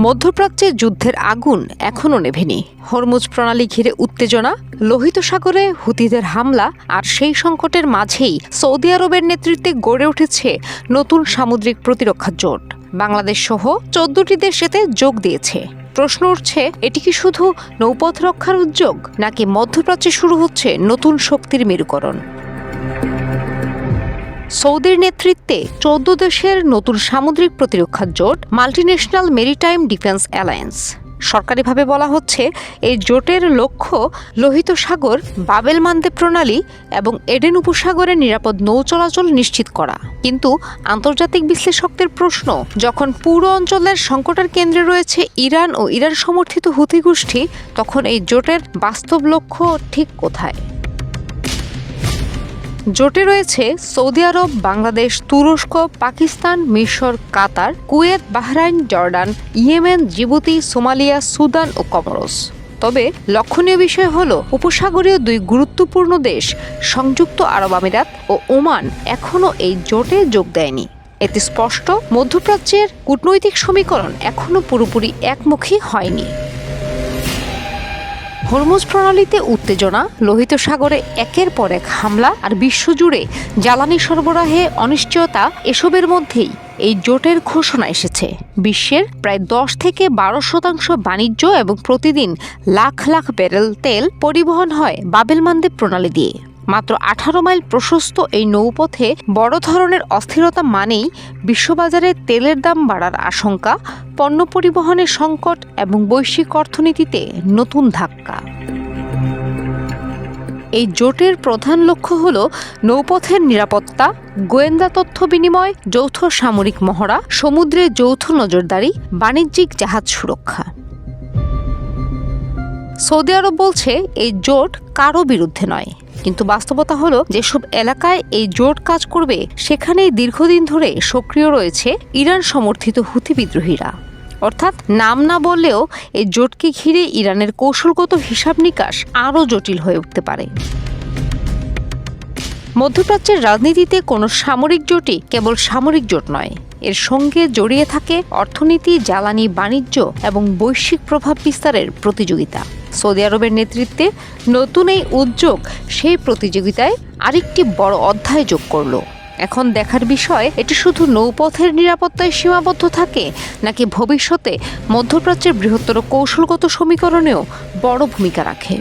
মধ্যপ্রাচ্যে যুদ্ধের আগুন এখনও নেভেনি। হরমুজ প্রণালী ঘিরে উত্তেজনা, লোহিত সাগরে হুতিদের হামলা, আর সেই সংকটের মাঝেই সৌদি আরবের নেতৃত্বে গড়ে উঠেছে নতুন সামুদ্রিক প্রতিরক্ষা জোট। বাংলাদেশ সহ 14টি দেশ এতে যোগ দিয়েছে। প্রশ্ন উঠছে, এটি কি শুধু নৌপথ রক্ষার উদ্যোগ, নাকি মধ্যপ্রাচ্যে শুরু হচ্ছে নতুন শক্তির মেরুকরণ? সৌদির নেতৃত্বে 14 দেশের নতুন সামুদ্রিক প্রতিরক্ষা জোট মাল্টিন্যাশনাল মেরিটাইম ডিফেন্স অ্যালায়েন্স। সরকারিভাবে বলা হচ্ছে, এই জোটের লক্ষ্য লোহিত সাগর, বাবেল মান্দেব প্রণালী এবং এডেন উপসাগরের নিরাপদ নৌ চলাচল নিশ্চিত করা। কিন্তু আন্তর্জাতিক বিশ্লেষকদের প্রশ্ন, যখন পুরো অঞ্চলের সংকটের কেন্দ্রে রয়েছে ইরান ও ইরান সমর্থিত হুথি গোষ্ঠী, তখন এই জোটের বাস্তব লক্ষ্য ঠিক কোথায়? জোটে রয়েছে সৌদি আরব, বাংলাদেশ, তুরস্ক, পাকিস্তান, মিশর, Qatar, Kuwait, Bahrain, Jordan, Yemen, Djibouti, Somalia, Sudan ও কমোরস। তবে লক্ষণীয় বিষয় হল, উপসাগরীয় দুই গুরুত্বপূর্ণ দেশ সংযুক্ত আরব আমিরাত ও ওমান এখনও এই জোটে যোগ দেয়নি। এতে স্পষ্ট, মধ্যপ্রাচ্যের কূটনৈতিক সমীকরণ এখনও পুরোপুরি একমুখী হয়নি। হরমুজ প্রণালীতে উত্তেজনা, লোহিত সাগরে একের পর এক হামলা আর বিশ্বজুড়ে জ্বালানি সরবরাহে অনিশ্চয়তা, এসবের মধ্যেই এই জোটের ঘোষণা এসেছে। বিশ্বের প্রায় 10 থেকে 12% বাণিজ্য এবং প্রতিদিন লাখ লাখ ব্যারেল তেল পরিবহন হয় বাবেল মান্দেব প্রণালী দিয়ে। মাত্র 18 মাইল প্রশস্ত এই নৌপথে বড় ধরনের অস্থিরতা মানেই বিশ্ববাজারে তেলের দাম বাড়ার আশঙ্কা, পণ্য পরিবহনের সংকট এবং বৈশ্বিক অর্থনীতিতে নতুন ধাক্কা। এই জোটের প্রধান লক্ষ্য হল নৌপথের নিরাপত্তা, গোয়েন্দা তথ্য বিনিময়, যৌথ সামরিক মহড়া, সমুদ্রে যৌথ নজরদারি, বাণিজ্যিক জাহাজ সুরক্ষা। সৌদি আরব বলছে, এই জোট কারো বিরুদ্ধে নয়, কিন্তু বাস্তবতা হলো, যেসব এলাকায় এই জোট কাজ করবে সেখানেই দীর্ঘদিন ধরে সক্রিয় রয়েছে ইরান সমর্থিত হুথি বিদ্রোহীরা। অর্থাৎ নাম না বললেও এই জোটকে ঘিরে ইরানের কৌশলগত হিসাব নিকাশ আরও জটিল হয়ে উঠতে পারে। মধ্যপ্রাচ্যের রাজনীতিতে কোনো সামরিক জোটই কেবল সামরিক জোট নয়, এর সঙ্গে জড়িয়ে থাকে অর্থনীতি, জ্বালানি, বাণিজ্য এবং বৈশ্বিক প্রভাব বিস্তারের প্রতিযোগিতা। সৌদি আরবের নেতৃত্বে নতুন এই উদ্যোগ সেই প্রতিযোগিতায় আরেকটি বড় অধ্যায় যোগ করল। এখন দেখার বিষয়, এটি শুধু নৌপথের নিরাপত্তায় সীমাবদ্ধ থাকে, নাকি ভবিষ্যতে মধ্যপ্রাচ্যের বৃহত্তর কৌশলগত সমীকরণেও বড় ভূমিকা রাখে।